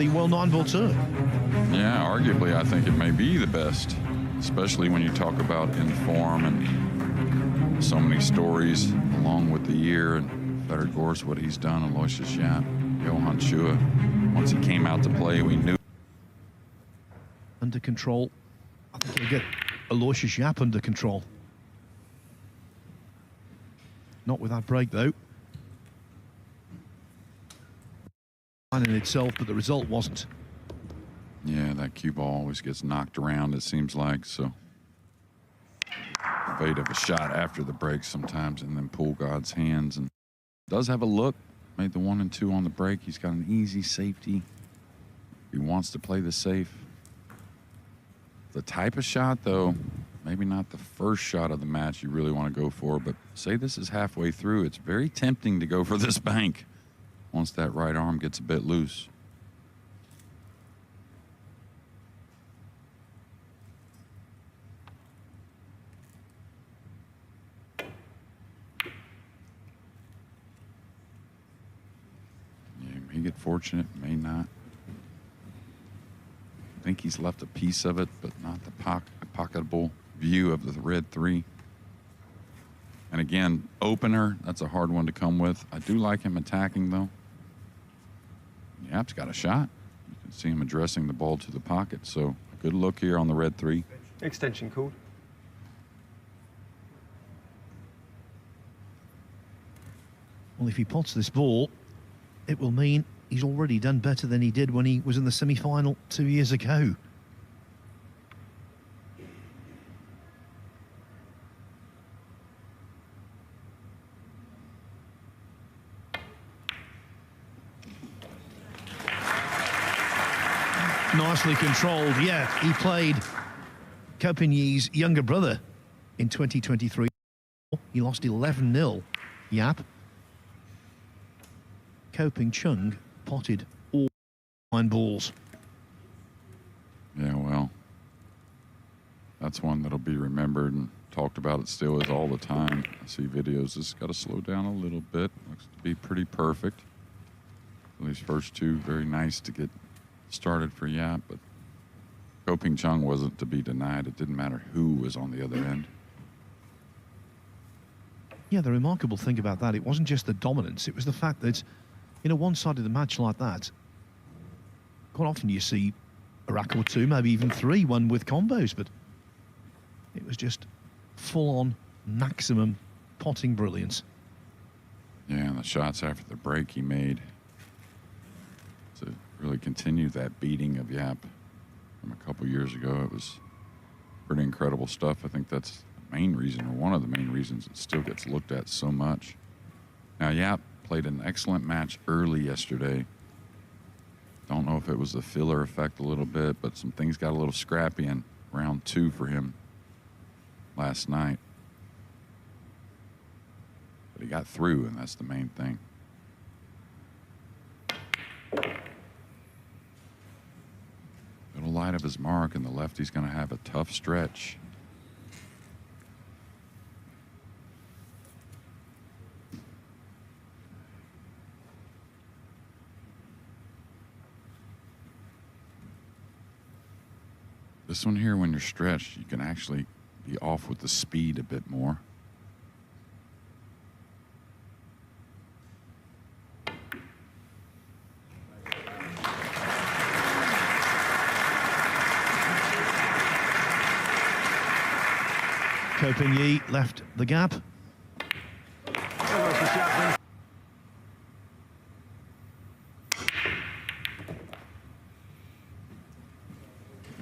the World 9-Ball Tour. Yeah, arguably, I think it may be the best, especially when you talk about in form and so many stories along with the year. And Fedor Gorst, what he's done, Aloysius Yapp, Johan Shua. Once he came out to play, we knew. Under control. I think he'll get Aloysius Yapp under control. Not with that break, though. In itself, but the result wasn't. Yeah, that cue ball always gets knocked around, it seems like. So, fate of a shot after the break sometimes, and then pull God's hands. And does have a look. Made the 1 and 2 on the break. He's got an easy safety. He wants to play the safe. The type of shot, though, maybe not the first shot of the match you really want to go for, but say this is halfway through, it's very tempting to go for this bank once that right arm gets a bit loose. Yeah, may get fortunate, may not. I think he's left a piece of it, but not the pocketable view of the red 3. And again, opener, that's a hard one to come with. I do like him attacking, though. Yapp's got a shot. You can see him addressing the ball to the pocket. So a good look here on the red 3. Extension called. Well, if he pots this ball, it will mean he's already done better than he did when he was in the semi-final 2 years ago. Nicely controlled. Yeah, he played Kopinyi's younger brother in 2023. He lost 11-0. Yapp. Koping Chung potted all 9 balls. Yeah, well, that's one that'll be remembered and talked about. It still is all the time. I see videos. This has got to slow down a little bit. Looks to be pretty perfect. These first 2, very nice to get started for Yapp, but Koping Chung wasn't to be denied. It didn't matter who was on the other end. Yeah, the remarkable thing about that, it wasn't just the dominance, it was the fact that in a one-sided match like that, quite often you see a rack or 2, maybe even 3, one with combos, but it was just full-on maximum potting brilliance. Yeah, and the shots after the break he made to really continue that beating of Yapp from a couple years ago. It was pretty incredible stuff. I think that's the main reason, or one of the main reasons, it still gets looked at so much. Now, Yapp played an excellent match early yesterday. Don't know if it was the filler effect a little bit, but some things got a little scrappy in round 2 for him last night. But he got through, and that's the main thing. Little light of his mark, and the lefty's going to have a tough stretch. This one here, when you're stretched, you can actually be off with the speed a bit more. Kopinyi left the gap.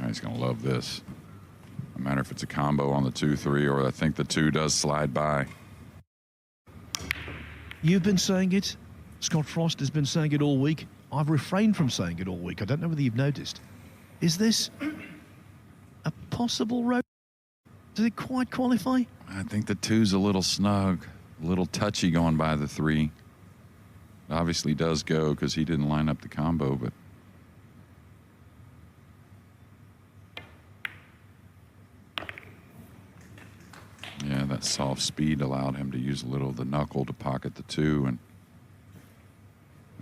He's going to love this. No matter if it's a combo on the 2-3 or I think the 2 does slide by. You've been saying it. Scott Frost has been saying it all week. I've refrained from saying it all week. I don't know whether you've noticed. Is this a possible road? Does it quite qualify? I think the 2's a little snug, a little touchy going by the 3. Obviously does go because he didn't line up the combo, but yeah, that soft speed allowed him to use a little of the knuckle to pocket the 2, and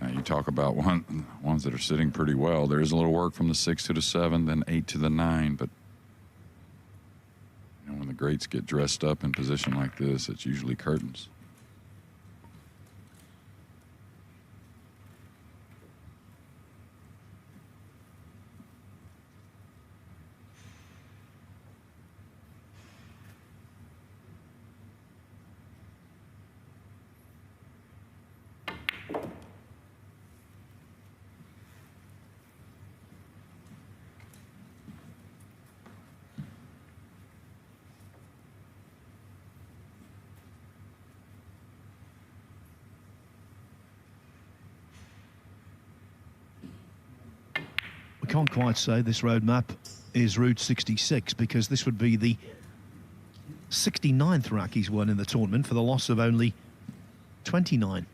now you talk about ones that are sitting pretty well. There is a little work from the 6 to the 7, then 8 to the 9, but you know, when the greats get dressed up in position like this, it's usually curtains. We can't quite say this roadmap is Route 66 because this would be the 69th rack he's won in the tournament for the loss of only 29.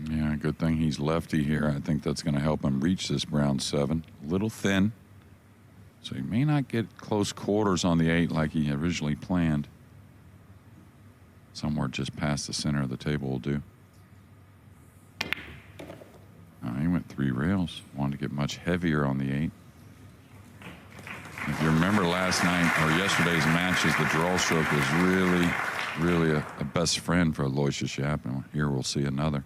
Yeah, good thing he's lefty here. I think that's going to help him reach this brown 7. A little thin, so he may not get close quarters on the 8 like he originally planned. Somewhere just past the center of the table will do. He went 3 rails. Wanted to get much heavier on the 8. If you remember last night or yesterday's matches, the draw stroke was really a best friend for Aloysius YAPP, and here we'll see another.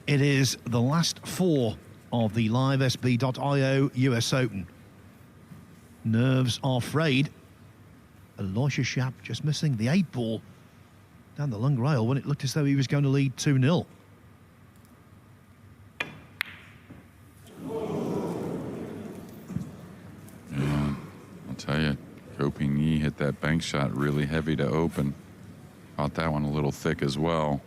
It is the last 4 of the livesb.io US Open. Nerves are frayed. Aloysius YAPP just missing the 8 ball down the long rail when it looked as though he was going to lead 2-0. Yeah, I'll tell you, Copigny hit that bank shot really heavy to open. Caught that one a little thick as well.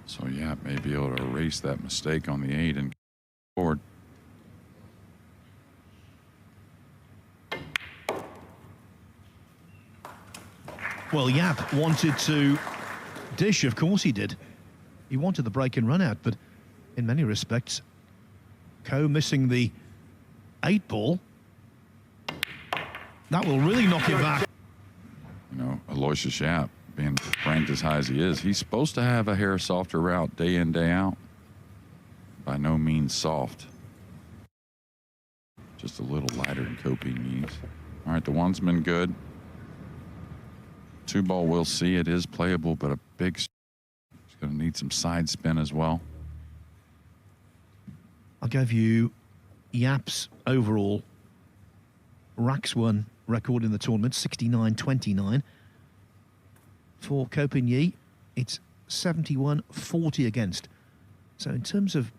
So YAPP may be able to erase that mistake on the 8 and go forward. Well, YAPP wanted to dish, of course he did. He wanted the break and run out, but in many respects, Ko missing the 8 ball. That will really knock him back. You know, Aloysius YAPP, being ranked as high as he is, he's supposed to have a hair softer route day in, day out. By no means soft. Just a little lighter than Copigny's. All right, the 1's been good. 2 ball, we'll see. It is playable, but a big... He's going to need some side spin as well. I'll give you YAPP's overall racks won record in the tournament, 69-29. For Copigny, it's 71-40 against. So in terms of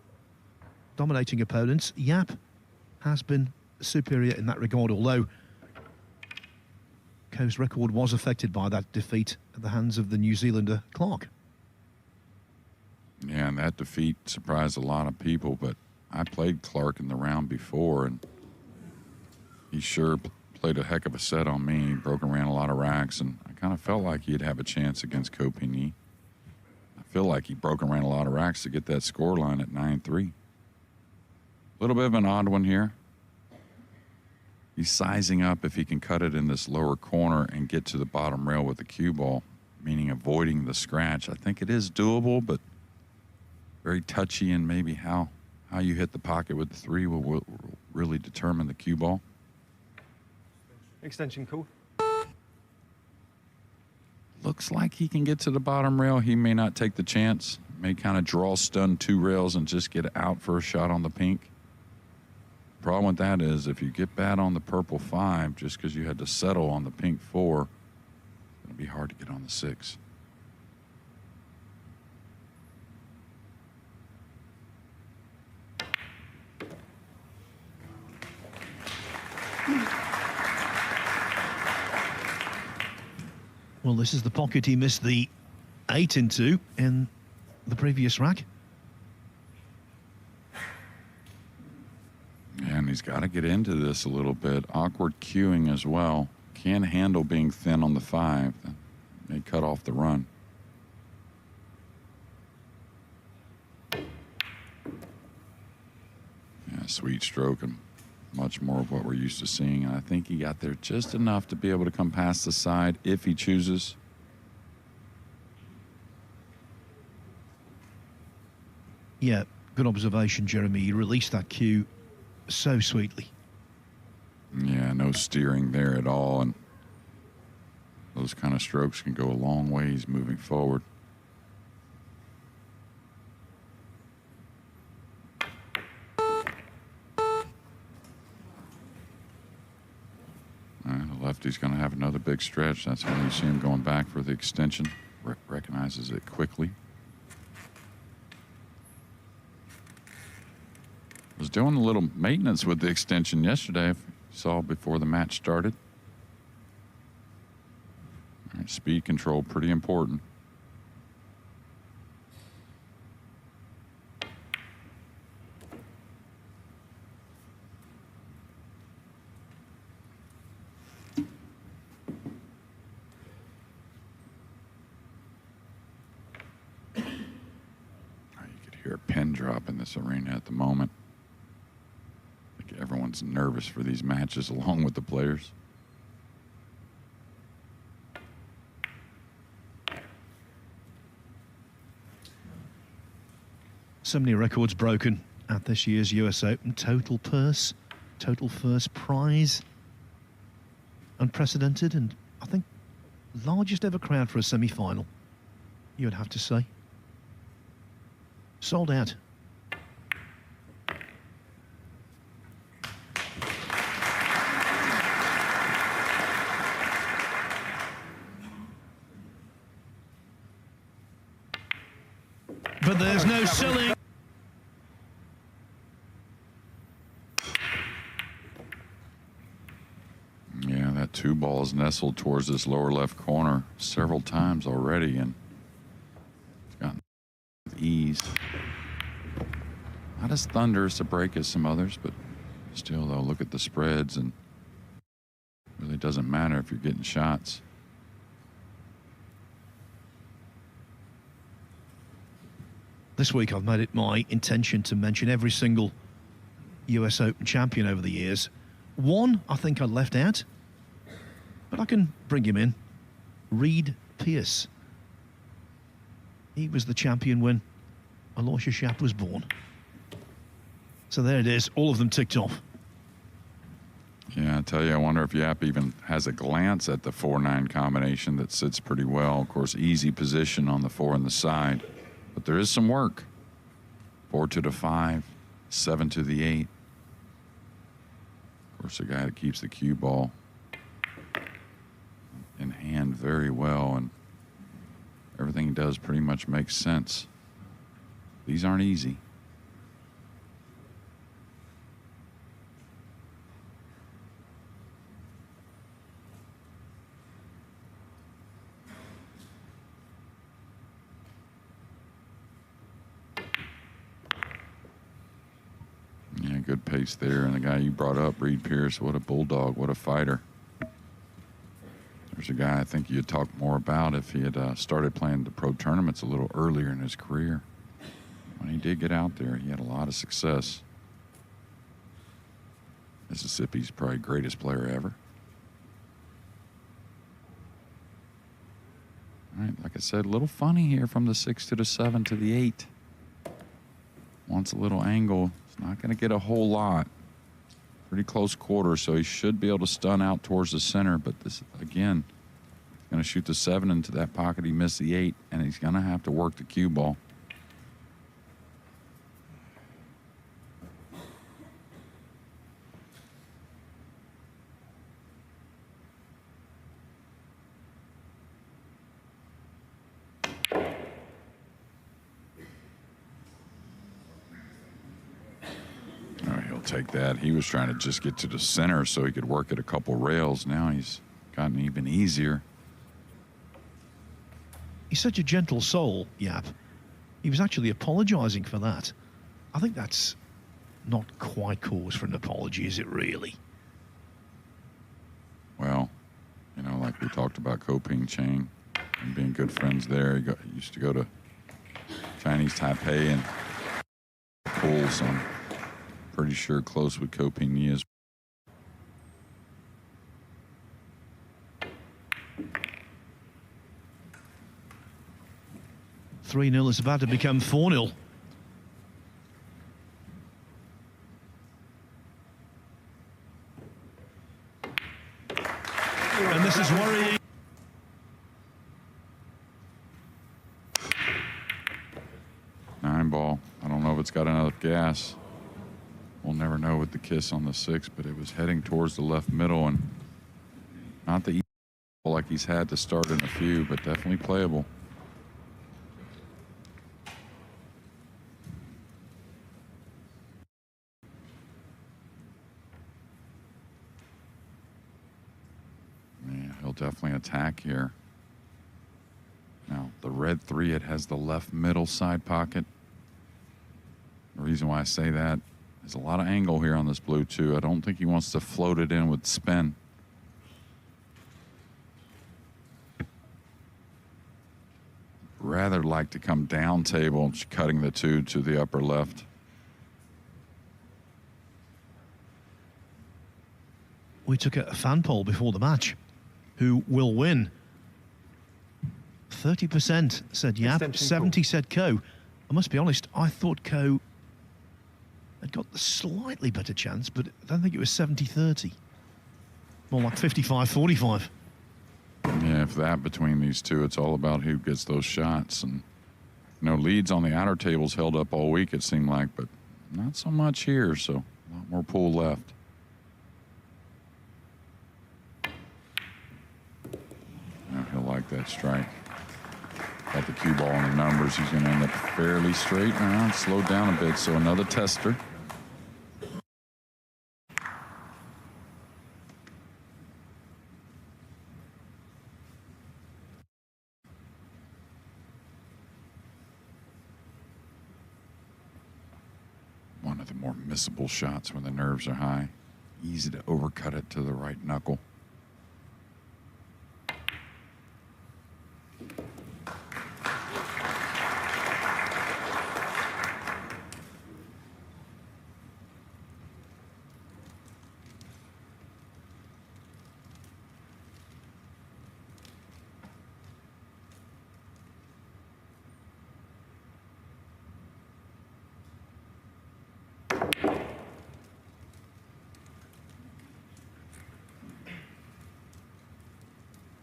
dominating opponents, YAPP has been superior in that regard, although Ko's record was affected by that defeat at the hands of the New Zealander Clark. Yeah, and that defeat surprised a lot of people, but I played Clark in the round before, and he sure played a heck of a set on me. He broke and ran a lot of racks, and I kind of felt like he'd have a chance against Copigny. I feel like he broke and ran a lot of racks to get that score line at 9-3. A little bit of an odd one here. He's sizing up if he can cut it in this lower corner and get to the bottom rail with the cue ball, meaning avoiding the scratch. I think it is doable, but very touchy, and maybe how you hit the pocket with the 3 will really determine the cue ball. Extension call. Looks like he can get to the bottom rail. He may not take the chance. May kind of draw stun 2 rails and just get out for a shot on the pink. Problem with that is if you get bad on the purple 5 just because you had to settle on the pink 4, it'll be hard to get on the 6. Well, this is the pocket he missed the 8 into in the previous rack. Yeah, and he's he's got to get into this a little bit. Awkward cueing as well. Can't handle being thin on the 5. That may cut off the run. Yeah, sweet stroke and much more of what we're used to seeing. And I think he got there just enough to be able to come past the side if he chooses. Yeah, good observation, Jeremy. You released that cue so sweetly. Yeah, no steering there at all. And those kind of strokes can go a long ways moving forward. The lefty's going to have another big stretch. That's when you see him going back for the extension. Recognizes it quickly. Was doing a little maintenance with the extension yesterday, if you saw before the match started. All right, speed control, pretty important. You could hear a pin drop in this arena at the moment. Everyone's nervous for these matches along with the players. So many records broken at this year's US Open. Total purse, total first prize. Unprecedented, and I think largest ever crowd for a semi-final, you would have to say. Sold out. But there's no selling. Yeah, that 2 ball is nestled towards this lower left corner several times already, and it's gotten with ease. Not as thunderous a break as some others, but still, though, look at the spreads, and it really doesn't matter if you're getting shots. This week I've made it my intention to mention every single US Open champion over the years. One I think I left out, but I can bring him in. Reed Pierce. He was the champion when ALOYSIUS YAPP was born. So there it is, all of them ticked off. Yeah, I tell you, I wonder if YAPP even has a glance at the 4-9 combination that sits pretty well. Of course, easy position on the 4 and the side. But there is some work. 4 to the 5, 7 to the 8. Of course, the guy that keeps the cue ball in hand very well, and everything he does pretty much makes sense. These aren't easy. Yeah, good pace there. And the guy you brought up, Reed Pierce, what a bulldog, what a fighter. There's a guy I think you'd talk more about if he had started playing the pro tournaments a little earlier in his career. When he did get out there, he had a lot of success. Mississippi's probably greatest player ever. All right, like I said, a little funny here from the 6 to the 7 to the 8. Wants a little angle. It's not going to get a whole lot. Pretty close quarter, so he should be able to stun out towards the center. But this, again, he's going to shoot the 7 into that pocket. He missed the 8, and he's going to have to work the cue ball. Take that. He was trying to just get to the center so he could work at a couple rails. Now he's gotten even easier. He's such a gentle soul, YAPP. He was actually apologizing for that. I think that's not quite cause for an apology, is it really? Well, you know, like we talked about Koping Chang and being good friends there. He used to go to Chinese Taipei and pools. So I'm pretty sure close with Koping Yi is. $3-0 is about to become 4-0. And this is worrying. Nine ball. I don't know if it's got enough gas. We'll never know with the kiss on the 6, but it was heading towards the left middle, and not the like he's had to start in a few, but definitely playable. Yeah, he'll definitely attack here. Now, the red 3, it has the left middle side pocket. The reason why I say that, there's a lot of angle here on this blue, too. I don't think he wants to float it in with spin. Rather like to come down table, cutting the 2 to the upper left. We took a fan poll before the match. Who will win? 30% said YAPP, 70 said Ko. I must be honest, I thought Ko had got the slightly better chance, but I don't think it was 70-30. More like 55-45. Yeah, if that between these two, it's all about who gets those shots. And, you know, leads on the outer tables held up all week, it seemed like, but not so much here, so a lot more pool left. Now he'll like that strike. Got the cue ball on the numbers. He's going to end up fairly straight now, slow down a bit, so another tester. One of the more missable shots when the nerves are high. Easy to overcut it to the right knuckle.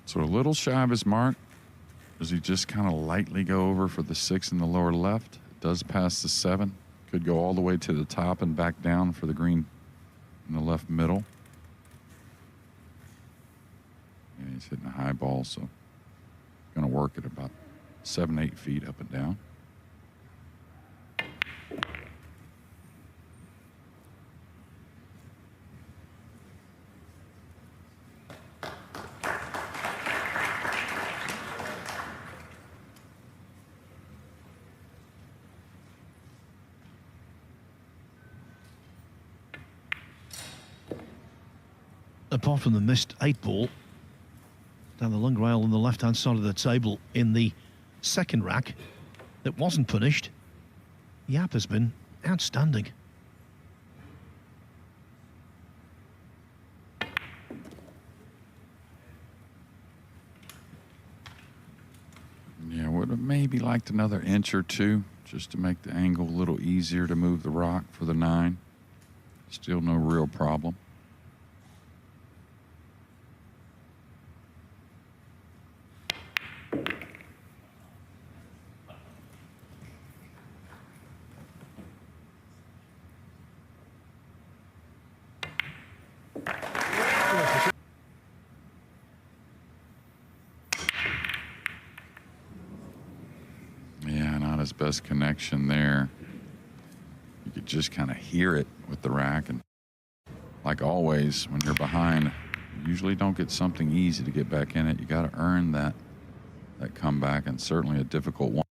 So a little shy of his mark. Does he just kind of lightly go over for the 6 in the lower left? It does pass the 7. Could go all the way to the top and back down for the green in the left middle. And he's hitting a high ball, so going to work at about 7-8 feet up and down. Apart from the missed 8 ball, down the lung rail on the left-hand side of the table in the second rack that wasn't punished, YAPP has been outstanding. Yeah, would have maybe liked another inch or two just to make the angle a little easier to move the rock for the 9. Still no real problem. Yeah, not his best connection there. You could just kind of hear it with the rack. And like always, when you're behind, you usually don't get something easy to get back in it. You got to earn that comeback, and certainly a difficult one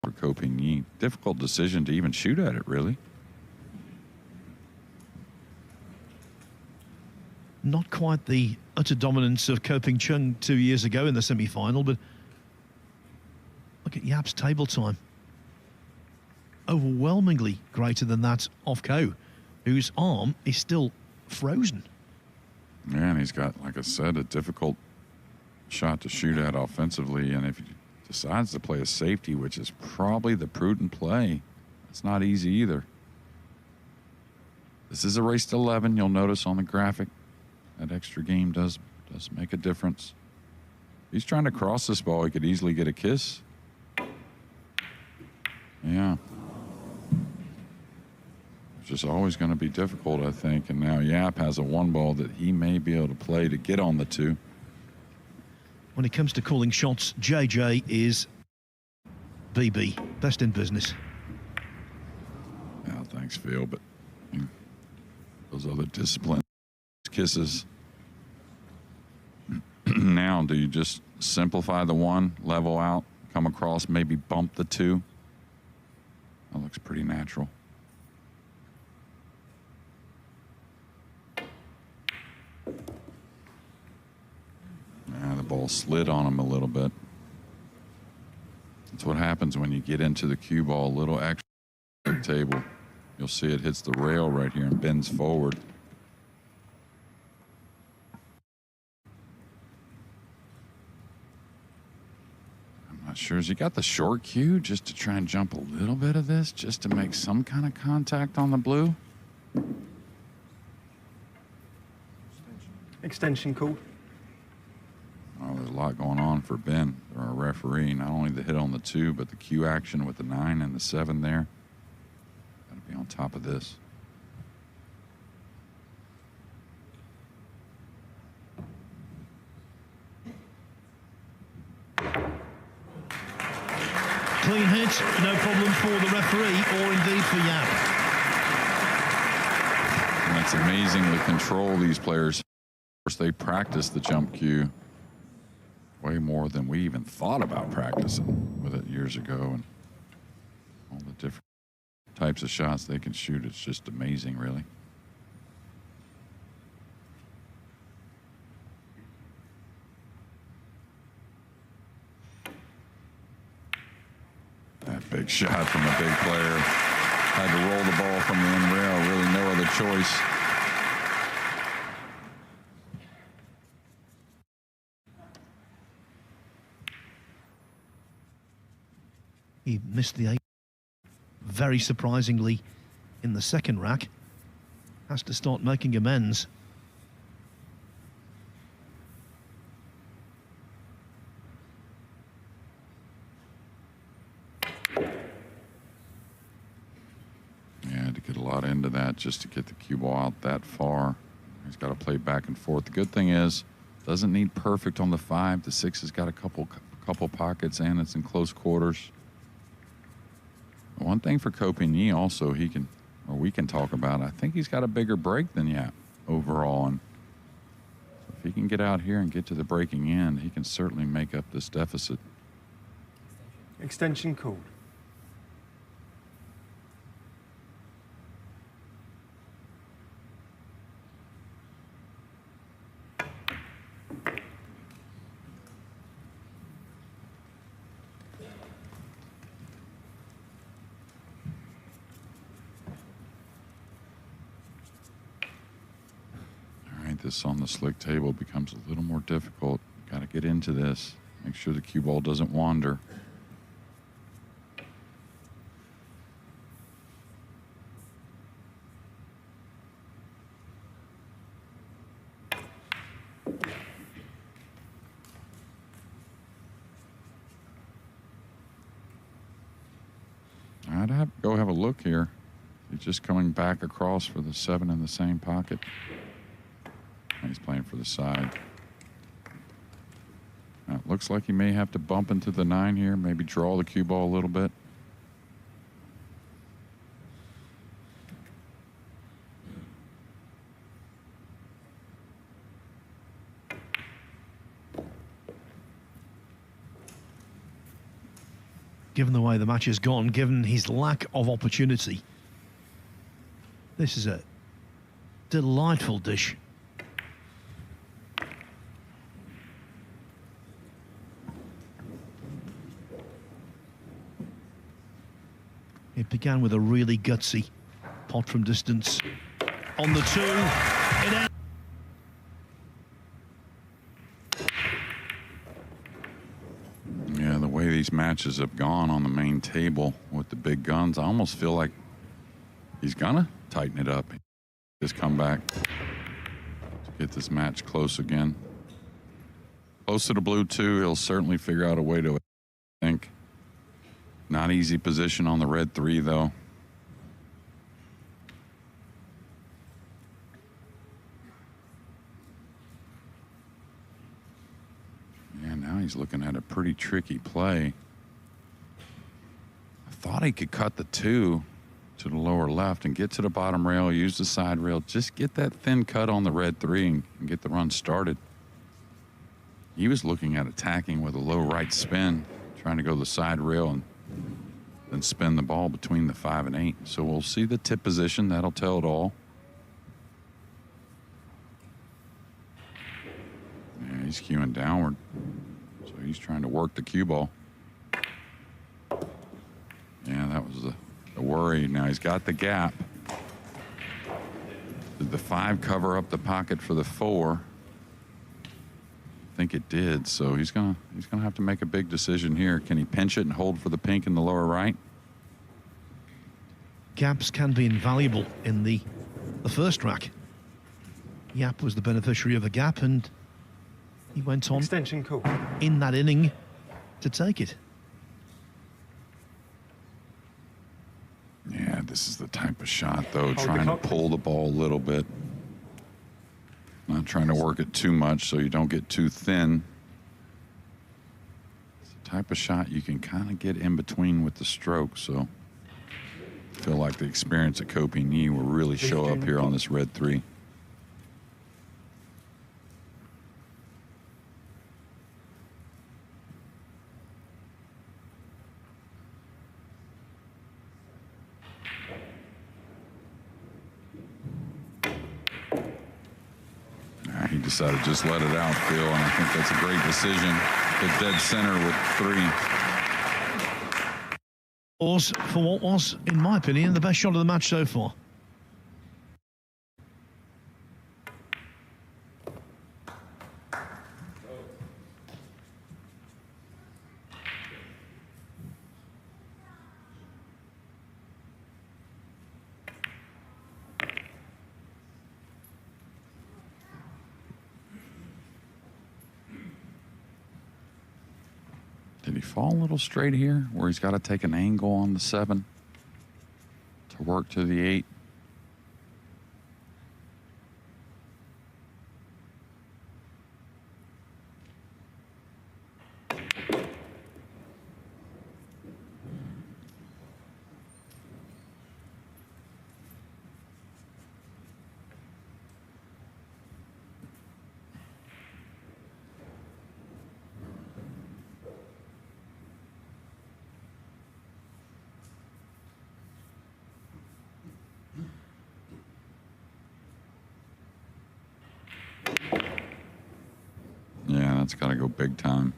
for Koping Yi. Difficult decision to even shoot at it, really. Not quite the utter dominance of Ko Ping Chung 2 years ago in the semi-final, but look at Yapp's table time. Overwhelmingly greater than that of Ko, whose arm is still frozen. Yeah, and he's got, like I said, a difficult shot to shoot at offensively, and if he decides to play a safety, which is probably the prudent play, it's not easy either. This is a race to 11. You'll notice on the graphic that extra game does make a difference. He's trying to cross this ball. He could easily get a kiss. Yeah. It's just always going to be difficult, I think. And now Yapp has a 1 ball that he may be able to play to get on the 2. When it comes to calling shots, JJ is BB, best in business. Yeah, thanks, Phil. But those other disciplines, kisses. Now, do you just simplify the 1, level out, come across, maybe bump the 2? That looks pretty natural. Yeah, the ball slid on him a little bit. That's what happens when you get into the cue ball a little extra table. You'll see it hits the rail right here and bends forward. I'm not sure. Has he got the short cue just to try and jump a little bit of this, just to make some kind of contact on the blue? Extension called. Oh, there's a lot going on for Ben, our referee. Not only the hit on the 2, but the cue action with the 9 and the 7 there. Got to be on top of this. Clean hit, no problem for the referee, or indeed for Yapp. And it's amazing the control these players. Of course, they practice the jump cue way more than we even thought about practicing with it years ago, and all the different types of shots they can shoot. It's just amazing, really. That big shot from a big player. Had to roll the ball from the end rail. Really no other choice. He missed the 8 very surprisingly in the second rack. Has to start making amends. Yeah, had to get a lot into that just to get the cue ball out that far. He's got to play back and forth. The good thing is, doesn't need perfect on the 5. The 6 has got a couple pockets, and it's in close quarters. One thing for Ko Ping also, we can talk about, I think he's got a bigger break than Yapp overall. And so if he can get out here and get to the breaking end, he can certainly make up this deficit. Extension called. This on the slick table becomes a little more difficult. Got to get into this. Make sure the cue ball doesn't wander. I'd go have a look here. He's just coming back across for the 7 in the same pocket. He's playing for the side. Now, it looks like he may have to bump into the 9 here, maybe draw the cue ball a little bit. Given the way the match has gone, given his lack of opportunity, this is a delightful dish. It began with a really gutsy pot from distance. On the two, it ends. Yeah, the way these matches have gone on the main table with the big guns, I almost feel like he's gonna tighten it up. Just come back to get this match close again. Close to the blue two, he'll certainly figure out a way to, I think. Not easy position on the red three though. Yeah, now he's looking at a pretty tricky play. I thought he could cut the two to the lower left and get to the bottom rail, use the side rail, just get that thin cut on the red three and get the run started. He was looking at attacking with a low right spin, trying to go the side rail and then spin the ball between the 5 and 8. So we'll see the tip position. That'll tell it all. Yeah, he's cueing downward. So he's trying to work the cue ball. Yeah, that was the worry. Now he's got the gap. Did the 5 cover up the pocket for the 4? I think it did, so he's gonna have to make a big decision here. Can he pinch it and hold for the pink in the lower right? Gaps can be invaluable in the first rack. YAPP was the beneficiary of the gap, and he went on Extension cool. in that inning to take it. Yeah, this is the type of shot, though, Hold trying the to clock. pull the ball a little bit. Not trying to work it too much so you don't get too thin. It's the type of shot you can kind of get in between with the stroke, so I feel like the experience at Kopi Knee will really show up here on this red 3. He decided to just let it out, Phil, and I think that's a great decision. Hit dead center with 3. Was for what was, in my opinion, the best shot of the match so far. Did he fall a little straight here where he's got to take an angle on the 7 to work to the 8? Yeah, that's got to go big time.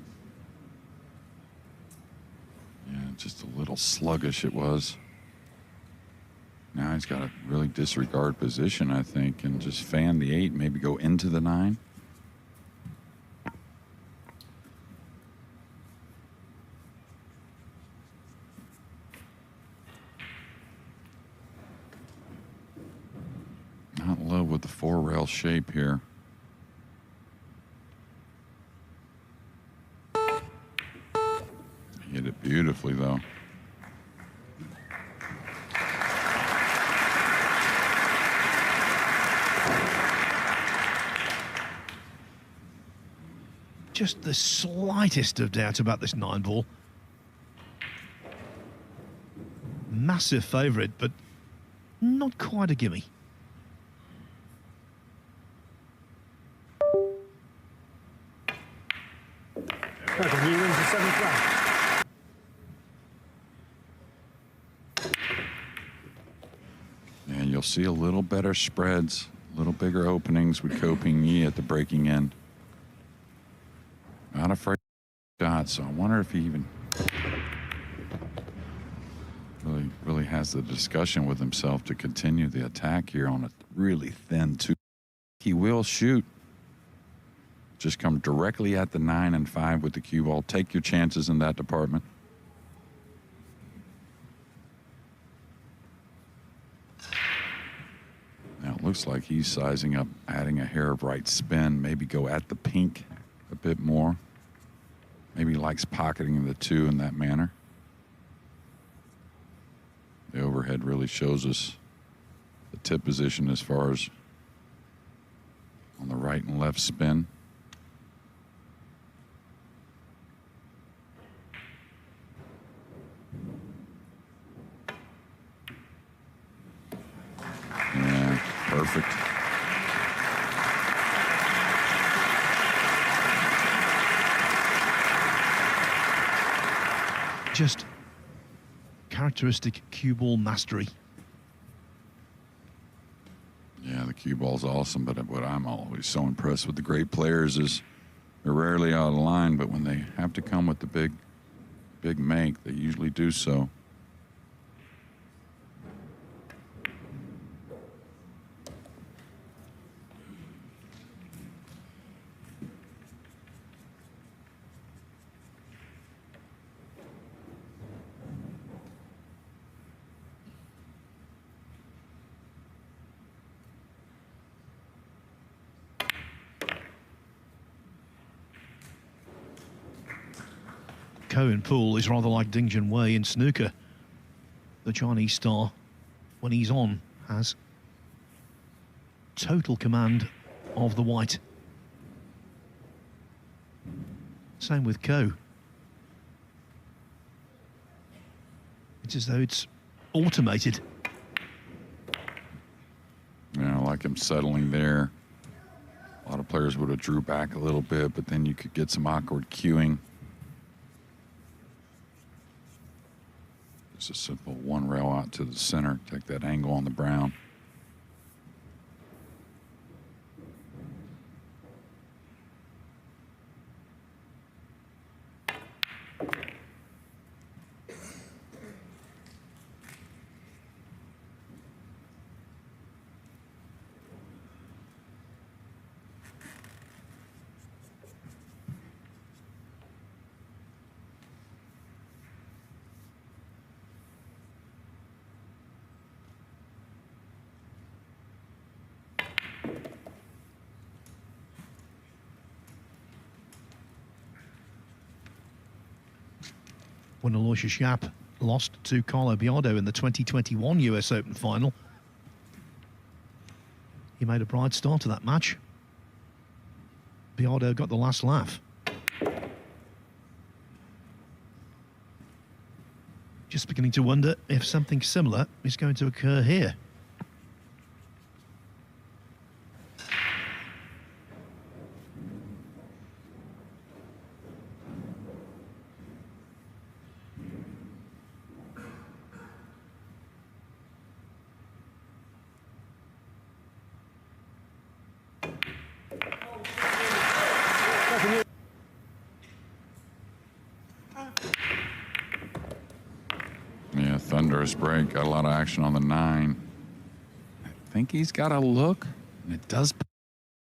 Yeah, just a little sluggish it was. Now he's got to really disregard position, I think, and just fan the 8, maybe go into the 9. Not in love with the 4-rail shape here. Hit it beautifully, though. Just the slightest of doubt about this 9 ball. Massive favourite, but not quite a gimme. Okay, he wins the 7th round. And you'll see a little better spreads, a little bigger openings with Kopi Knee at the breaking end. Not afraid of shots, so I wonder if he even really has the discussion with himself to continue the attack here on a really thin two. He will shoot. Just come directly at the 9 and 5 with the cue ball. Take your chances in that department. Now it looks like he's sizing up, adding a hair of right spin, maybe go at the pink a bit more. Maybe he likes pocketing the 2 in that manner. The overhead really shows us the tip position as far as on the right and left spin. Yeah, perfect. Just characteristic cue ball mastery. Yeah, the cue ball's awesome, but what I'm always so impressed with the great players is they're rarely out of line, but when they have to come with the big make, they usually do so. Cohen Poole is rather like Ding Junhui in snooker. The Chinese star, when he's on, has total command of the white. Same with Ko. It's as though it's automated. Yeah, I like him settling there. A lot of players would have drew back a little bit, but then you could get some awkward cueing. Just a simple one rail out to the center, take that angle on the brown. When ALOYSIUS YAPP lost to Carlo Biardo in the 2021 US Open final, he made a bright start to that match. Biardo got the last laugh. Just beginning to wonder if something similar is going to occur here. Yeah, thunderous break. Got a lot of action on the 9. I think he's got a look, and it does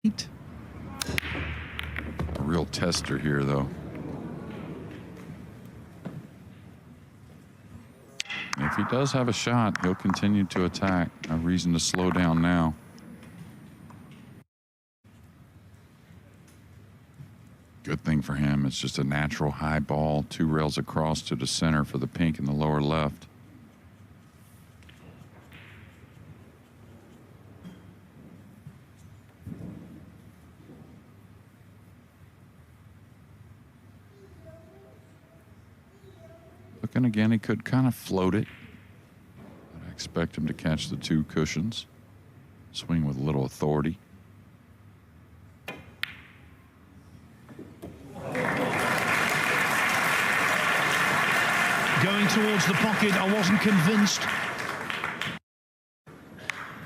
beat. A real tester here, though. If he does have a shot, he'll continue to attack. No reason to slow down now. Good thing for him, it's just a natural high ball, 2 rails across to the center for the pink in the lower left. Looking again, he could kind of float it. But I expect him to catch the 2 cushions. Swing with a little authority. Going towards the pocket, I wasn't convinced.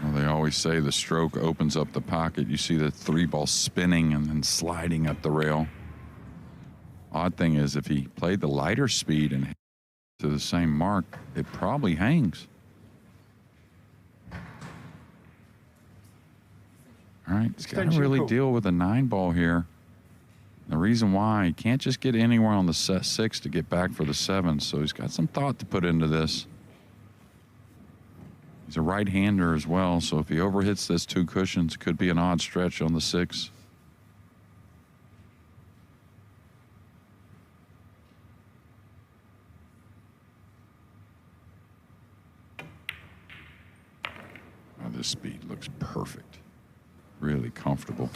Well, they always say the stroke opens up the pocket. You see the 3 ball spinning and then sliding up the rail. Odd thing is, if he played the lighter speed and to the same mark, it probably hangs. All right, he's got to Extension really call. deal with a 9 ball here. The reason why, he can't just get anywhere on the 6 to get back for the 7, so he's got some thought to put into this. He's a right-hander as well, so if he overhits this 2 cushions, it could be an odd stretch on the 6. Oh, this speed looks perfect. Really comfortable.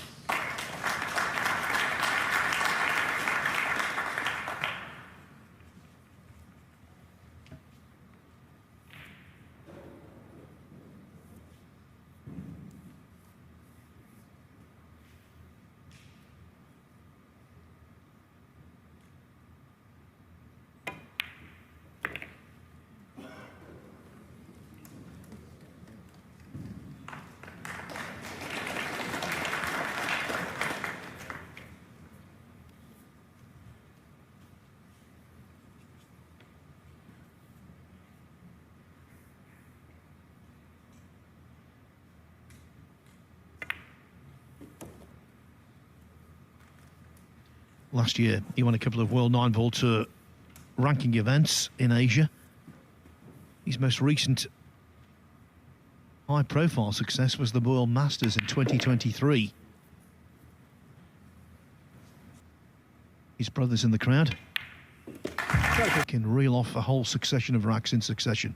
Last year, he won a couple of World 9-Ball Tour ranking events in Asia. His most recent high-profile success was the World Masters in 2023. His brother's in the crowd. Can reel off a whole succession of racks in succession.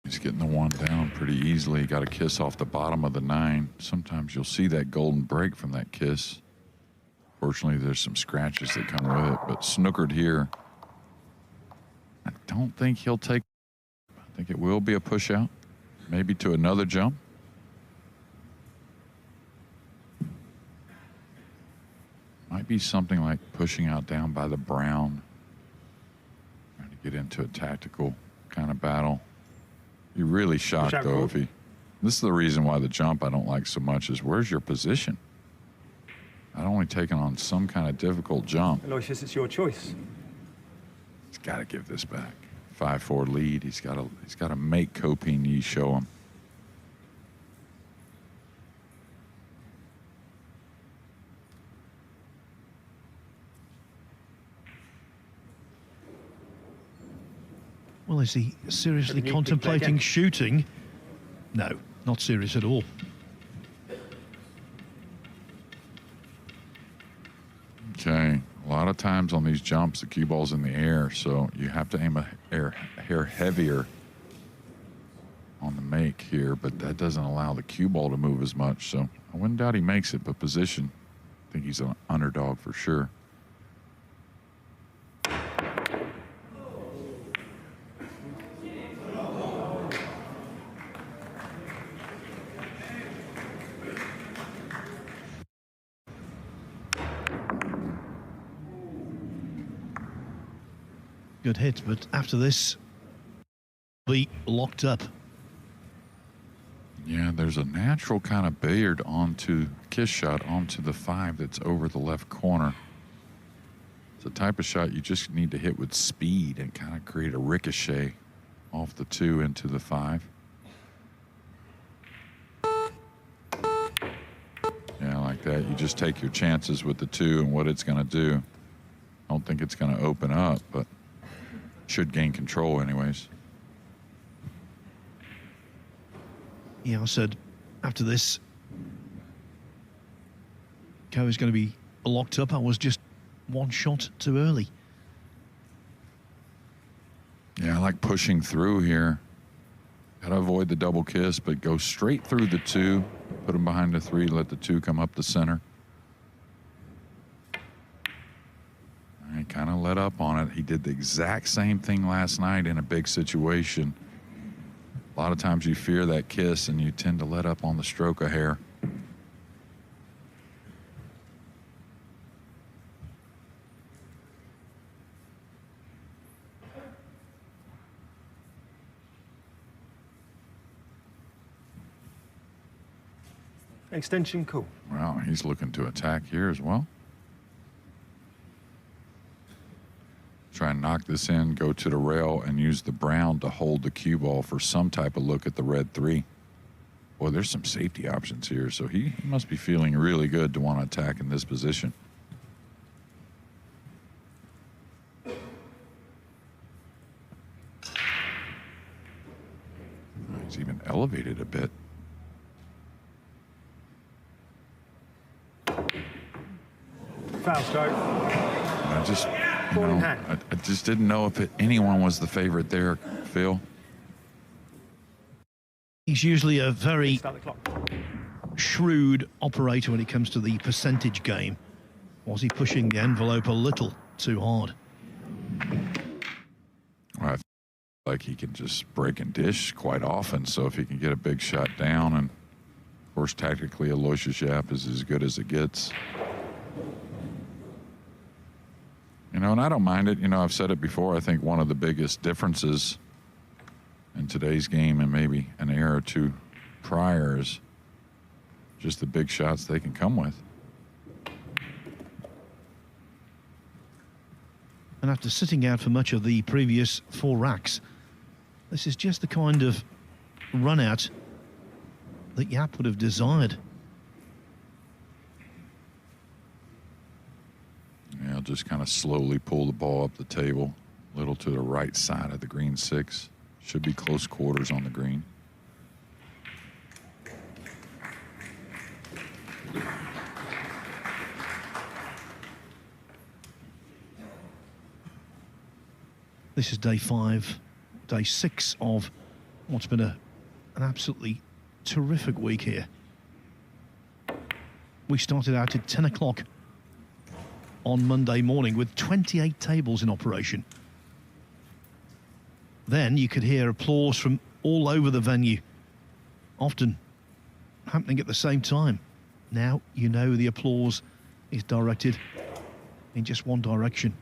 He's getting the 1 down pretty easily. Got a kiss off the bottom of the 9. Sometimes you'll see that golden break from that kiss. Fortunately, there's some scratches that come with it, but snookered here. I don't think he'll take. I think it will be a push out, maybe to another jump. Might be something like pushing out down by the brown. Trying to get into a tactical kind of battle. Be really shocked though if he. This is the reason why the jump I don't like so much is where's your position? I'd only taken on some kind of difficult jump. Aloysius, it's your choice. He's got to give this back. 5-4 lead. He's got to make Copini show him. Well, is he seriously Have you contemplating again? shooting? No, not serious at all. Okay, a lot of times on these jumps, the cue ball's in the air, so you have to aim a hair heavier on the make here, but that doesn't allow the cue ball to move as much, so I wouldn't doubt he makes it, but position, I think he's an underdog for sure. Good hit, but after this, be locked up. Yeah, there's a natural kind of billiard onto kiss shot onto the 5 that's over the left corner. It's a type of shot you just need to hit with speed and kind of create a ricochet off the 2 into the 5. Yeah, like that. You just take your chances with the 2 and what it's going to do. I don't think it's going to open up, but should gain control anyways. Yeah, I said after this, Ko is going to be locked up. I was just 1 shot too early. Yeah, I like pushing through here. Got to avoid the double kiss, but go straight through the 2. Put him behind the 3, let the 2 come up the center. He kind of let up on it. He did the exact same thing last night in a big situation. A lot of times you fear that kiss and you tend to let up on the stroke a hair. Extension call. Well, he's looking to attack here as well. try and knock this in, go to the rail, and use the brown to hold the cue ball for some type of look at the red 3. Boy, there's some safety options here, so he must be feeling really good to want to attack in this position. He's even elevated a bit. Foul stroke. I just, Ball in hand. I just didn't know if anyone was the favorite there, Phil. He's usually a very Start the clock. shrewd operator when it comes to the percentage game. Was he pushing the envelope a little too hard? I feel like he can just break and dish quite often, so if he can get a big shot down, and of course tactically Aloysius YAPP is as good as it gets. You know, and I don't mind it. You know, I've said it before. I think one of the biggest differences in today's game and maybe an era or two prior is just the big shots they can come with. And after sitting out for much of the previous 4 racks, this is just the kind of run out that YAPP would have desired. Yeah, I'll just kind of slowly pull the ball up the table, a little to the right side of the green 6. Should be close quarters on the green. This is day 6 of what's been an absolutely terrific week here. We started out at 10 o'clock on Monday morning with 28 tables in operation. Then you could hear applause from all over the venue, often happening at the same time. Now you know the applause is directed in just one direction,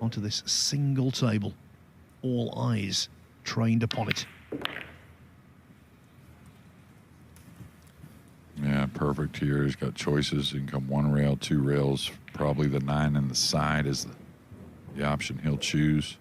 onto this single table, all eyes trained upon it. Yeah, perfect here. He's got choices. He can come 1 rail, 2 rails. Probably the 9 in the side is the option he'll choose.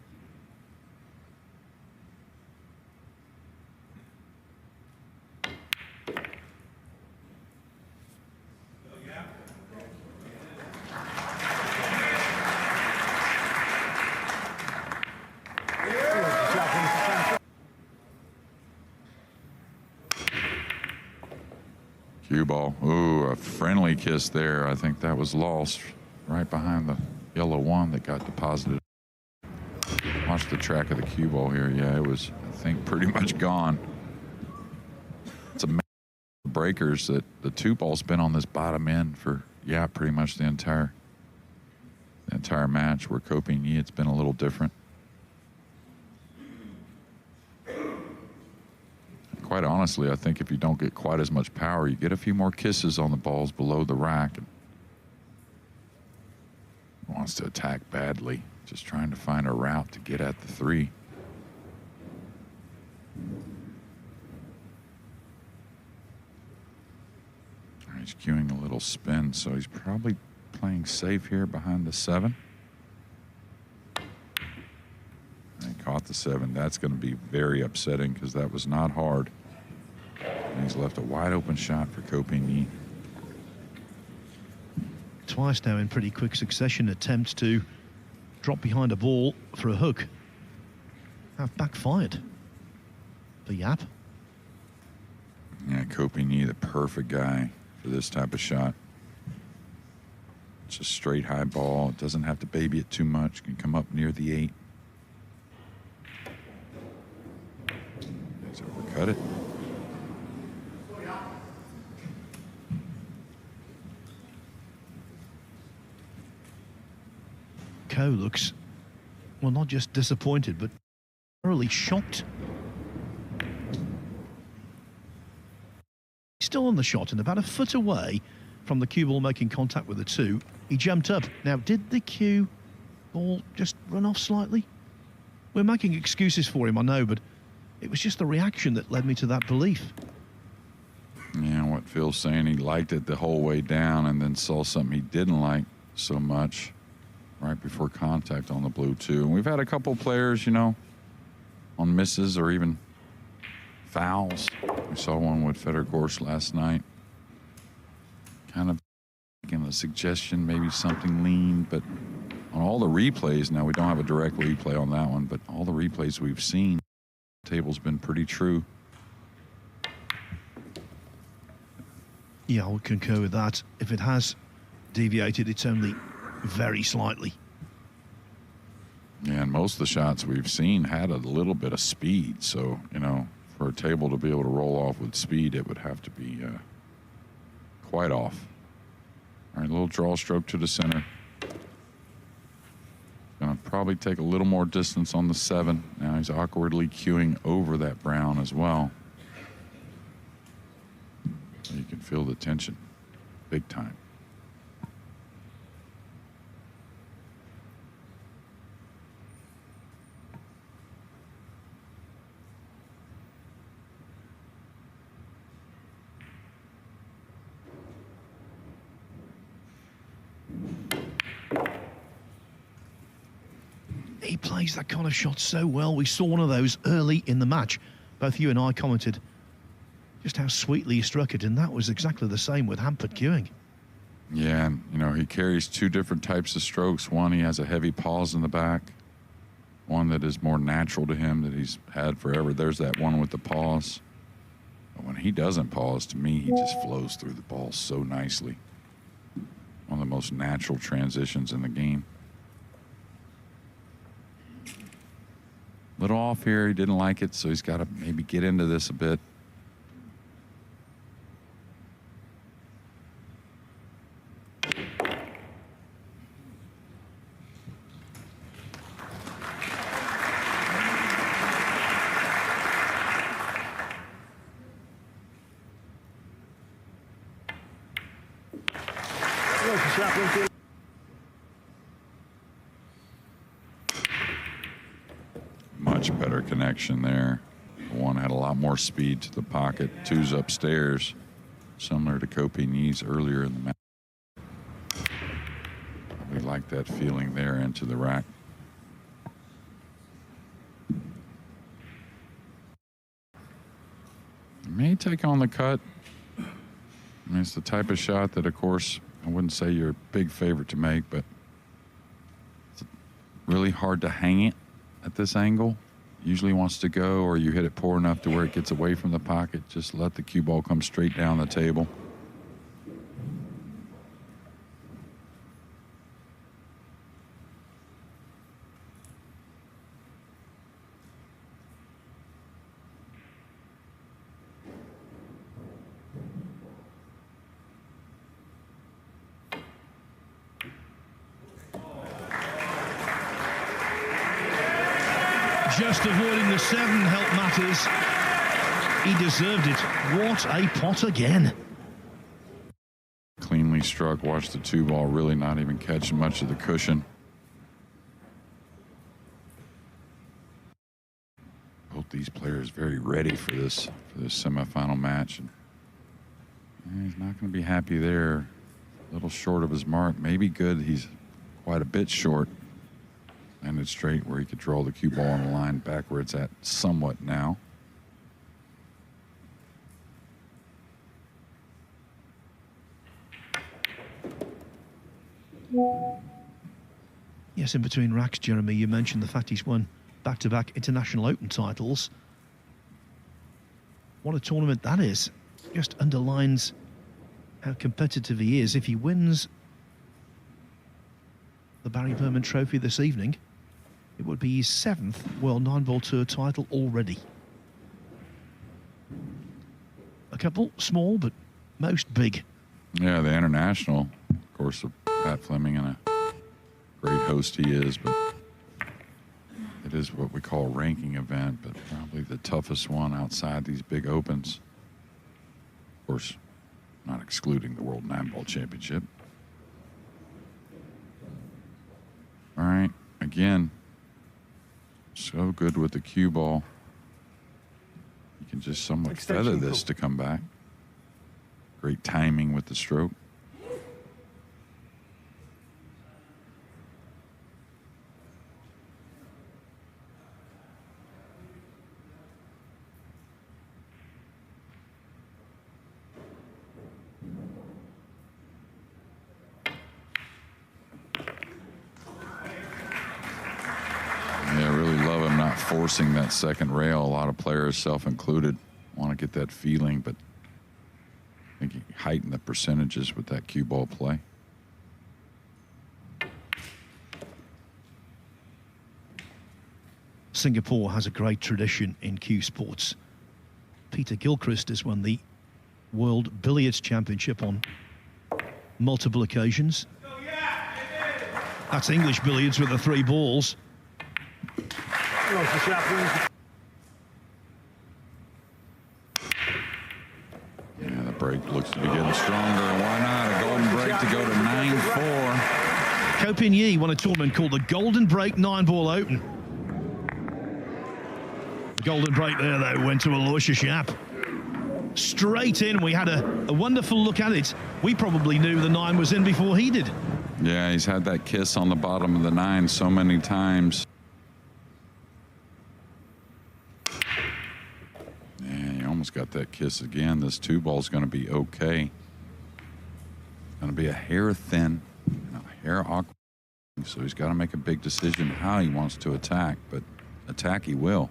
Cue ball. Ooh, a friendly kiss there. I think that was lost right behind the yellow 1 that got deposited. Watch the track of the cue ball here. Yeah, it was, I think, pretty much gone. It's a matter of breakers that the 2 ball's been on this bottom end for YAPP pretty much the entire match, where Copigny, it's been a little different. Quite honestly, I think if you don't get quite as much power, you get a few more kisses on the balls below the rack. And wants to attack badly, just trying to find a route to get at the 3. He's cueing a little spin, so he's probably playing safe here behind the 7. And he caught the 7. That's going to be very upsetting because that was not hard. And he's left a wide open shot for Copigny. Twice now in pretty quick succession, attempts to drop behind a ball for a hook have backfired for YAPP. Yeah, Copigny, the perfect guy for this type of shot. It's a straight high ball. It doesn't have to baby it too much. Can come up near the 8. He's overcut it. Co looks, well, not just disappointed, but thoroughly shocked. Still on the shot and about a foot away from the cue ball making contact with the 2. He jumped up. Now, did the cue ball just run off slightly? We're making excuses for him, I know, but it was just the reaction that led me to that belief. Yeah, what Phil's saying, he liked it the whole way down and then saw something he didn't like so much right before contact on the blue, too. And we've had a couple players, you know, on misses or even fouls. We saw one with Federgorst last night. Kind of making a suggestion, maybe something lean, but on all the replays, now we don't have a direct replay on that one, but all the replays we've seen, the table's been pretty true. Yeah, I would concur with that. If it has deviated, it's only very slightly. Yeah, and most of the shots we've seen had a little bit of speed. So, you know, for a table to be able to roll off with speed, it would have to be quite off. All right, a little draw stroke to the center. Gonna probably take a little more distance on the 7. Now he's awkwardly cueing over that brown as well. You can feel the tension big time. He plays that kind of shot so well. We saw one of those early in the match. Both you and I commented just how sweetly he struck it, and that was exactly the same with hampered cueing. Yeah, and, you know, he carries two different types of strokes. One, he has a heavy pause in the back. One that is more natural to him that he's had forever. There's that one with the pause. But when he doesn't pause, to me, he just flows through the ball so nicely. One of the most natural transitions in the game. Little off here, he didn't like it, so he's got to maybe get into this a bit. Much better connection there. One had a lot more speed to the pocket. Two's upstairs, similar to Copigny's earlier in the match. We like that feeling there into the rack. May take on the cut. I mean, it's the type of shot that, of course, I wouldn't say you're a big favorite to make, but it's really hard to hang it at this angle. Usually wants to go, or you hit it poor enough to where it gets away from the pocket. Just let the cue ball come straight down the table. Just avoiding the 7 help matters. He deserved it. What a pot again. Cleanly struck. Watch the 2 ball really not even catching much of the cushion. Both these players very ready for this semifinal match. And he's not going to be happy there. A little short of his mark. Maybe good. He's quite a bit short. Landed straight where he could draw the cue ball on the line back where it's at somewhat now. Yes, in between racks, Jeremy, you mentioned the fact he's won back-to-back International Open titles. What a tournament that is. Just underlines how competitive he is. If he wins the Barry Berman Trophy this evening, it would be his 7th World 9-Ball Tour title already. A couple small, but most big. Yeah, the international, of course, Pat Fleming, and a great host he is, but it is what we call a ranking event, but probably the toughest one outside these big opens. Of course, not excluding the World 9-Ball Championship. All right, again, so good with the cue ball. You can just somewhat feather this to come back. Great timing with the stroke. forcing that second rail. A lot of players, self-included, want to get that feeling, but I think you heighten the percentages with that cue ball play. Singapore has a great tradition in cue sports. Peter Gilchrist has won the World Billiards Championship on multiple occasions. That's English billiards with the 3 balls. Yeah, The break looks to be getting stronger. Why not? A golden break to go to 9-4. Koh Pin Yi won a tournament called the Golden Break 9-Ball Open. The golden break there, though, went to Aloysius YAPP. Straight in. We had a wonderful look at it. We probably knew the 9 was in before he did. Yeah, he's had that kiss on the bottom of the 9 so many times. Yeah, he almost got that kiss again. This 2 ball's going to be okay. It's going to be a hair thin, a hair awkward. So he's got to make a big decision how he wants to attack, but attack he will.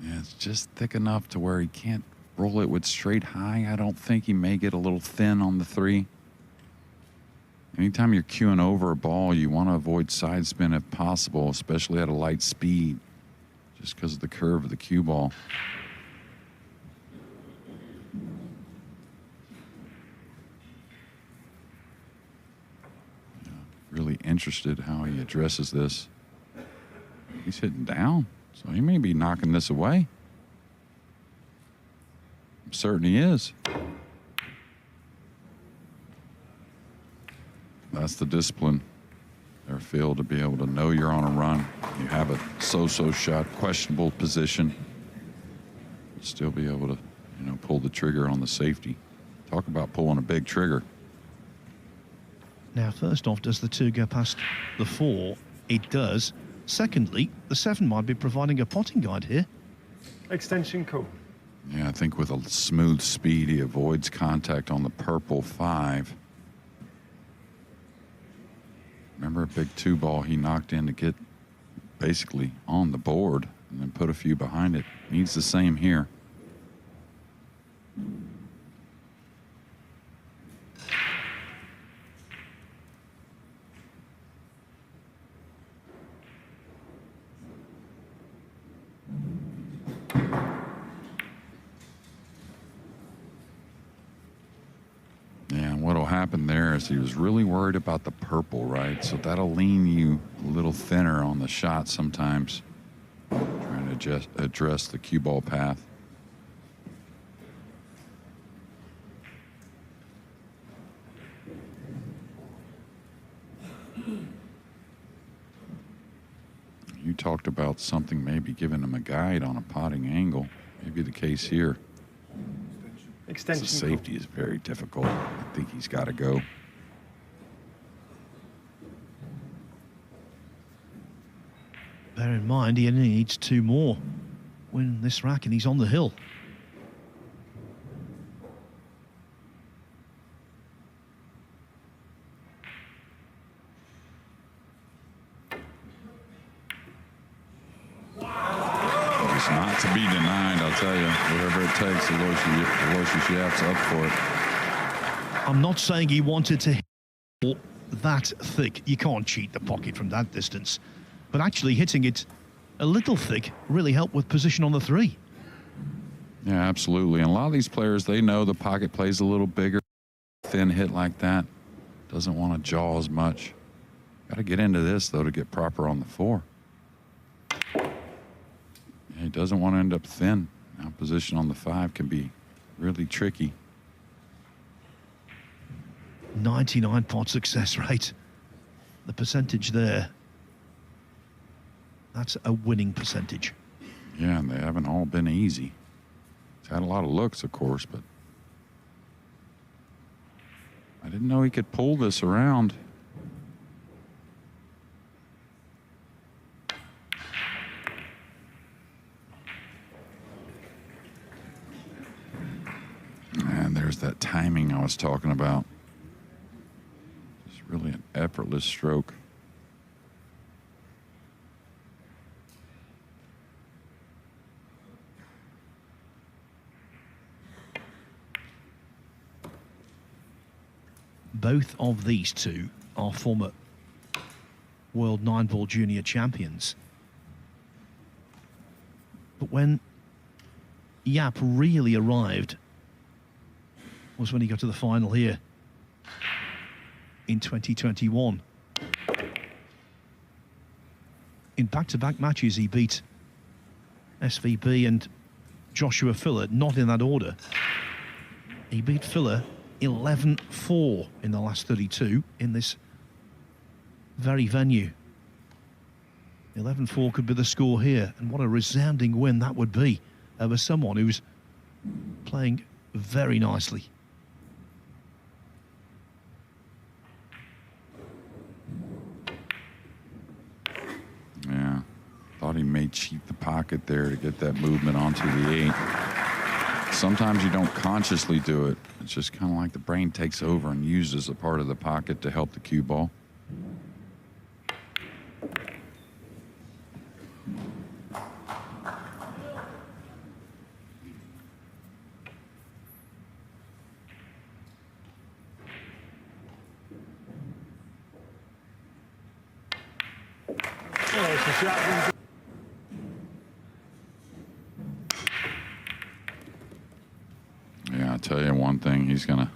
Yeah, it's just thick enough to where he can't roll it with straight high. I don't think. He may get a little thin on the 3. Anytime you're cueing over a ball, you want to avoid side spin if possible, especially at a light speed, just because of the curve of the cue ball. Yeah, really interested how he addresses this. He's hitting down. So he may be knocking this away. I'm certain he is. That's the discipline, their field, to be able to know you're on a run. You have a so-so shot, questionable position, but still be able to, pull the trigger on the safety. Talk about pulling a big trigger. Now, first off, does the 2 go past the 4? It does. Secondly, the 7 might be providing a potting guide here. extension cool. Yeah, I think with a smooth speed, he avoids contact on the purple 5. Remember a big 2 ball he knocked in to get basically on the board and then put a few behind it. Needs the same here. Happen there is he was really worried about the purple, right? So that'll lean you a little thinner on the shot sometimes, trying to just address the cue ball path. You talked about something maybe giving him a guide on a potting angle. Maybe the case here. Extension the safety is very difficult. I think he's got to go. Bear in mind, he only needs 2 more. Win this rack and he's on the hill. Not to be denied, I'll tell you. Whatever it takes, Aloysius YAPP's up for it. I'm not saying he wanted to hit that thick. You can't cheat the pocket from that distance. But actually hitting it a little thick really helped with position on the 3. Yeah, absolutely. And a lot of these players, they know the pocket plays a little bigger. Thin hit like that doesn't want to jaw as much. Got to get into this, though, to get proper on the 4. He doesn't want to end up thin. Now position on the 5 can be really tricky. 99 pot success rate. The percentage there, that's a winning percentage. Yeah, and they haven't all been easy. He's had a lot of looks, of course, but I didn't know he could pull this around. And there's that timing I I was talking about. It's really an effortless stroke. Both of these two are former World 9-ball junior champions. But when YAPP really arrived was when he got to the final here in 2021. In back-to-back matches, he beat SVB and Joshua Filler, not in that order. He beat Filler 11-4 in the last 32 in this very venue. 11-4 could be the score here, and what a resounding win that would be over someone who's playing very nicely. Yeah, thought he may cheat the pocket there to get that movement onto the 8. Sometimes you don't consciously do it. It's just kind of like the brain takes over and uses a part of the pocket to help the cue ball. Yeah, I'll tell you one thing, he's gonna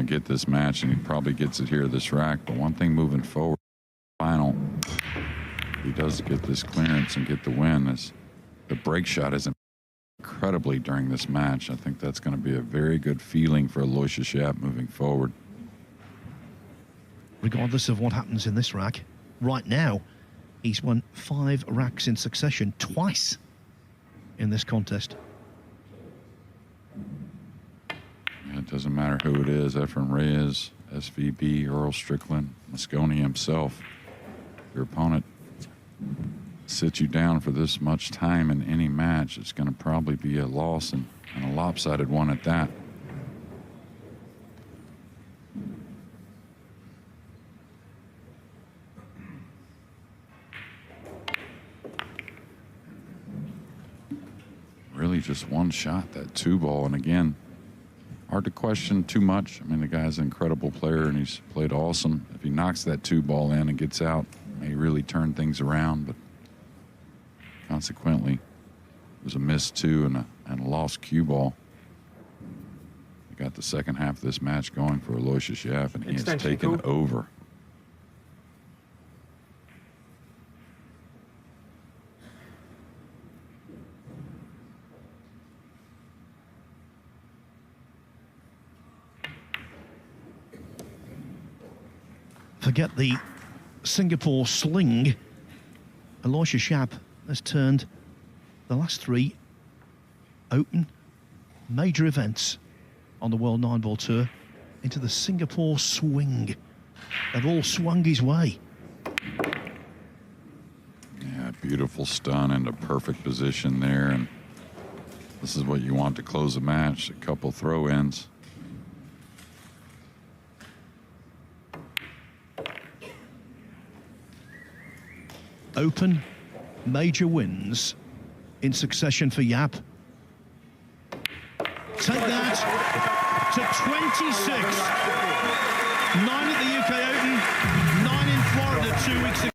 get this match, and he probably gets it here this rack. But one thing moving forward, final, if he does get this clearance and get the win, is the break shot isn't incredibly during this match. I think that's going to be a very good feeling for ALOYSIUS YAPP moving forward. Regardless of what happens in this rack, right now, he's won 5 racks in succession, twice in this contest. Yeah, it doesn't matter who it is, Efren Reyes, SVB, Earl Strickland, Mosconi himself. Your opponent sits you down for this much time in any match, it's going to probably be a loss, and a lopsided one at that. Really just one shot, that 2-ball, and again, hard to question too much. I mean, the guy's an incredible player, and he's played awesome. If he knocks that 2-ball in and gets out, may really turn things around, but consequently, it was a missed 2 and a lost cue ball. He got the second half of this match going for ALOYSIUS YAPP, and he has taken over. Forget the Singapore sling. ALOYSIUS YAPP has turned the last 3 open major events on the World 9-ball Tour into the Singapore swing. They've all swung his way. Yeah, beautiful stun into perfect position there, and this is what you want to close a match, a couple throw-ins. Open major wins in succession for YAPP. Take that to 26. 9 at the UK Open, 9 in Florida 2 weeks ago.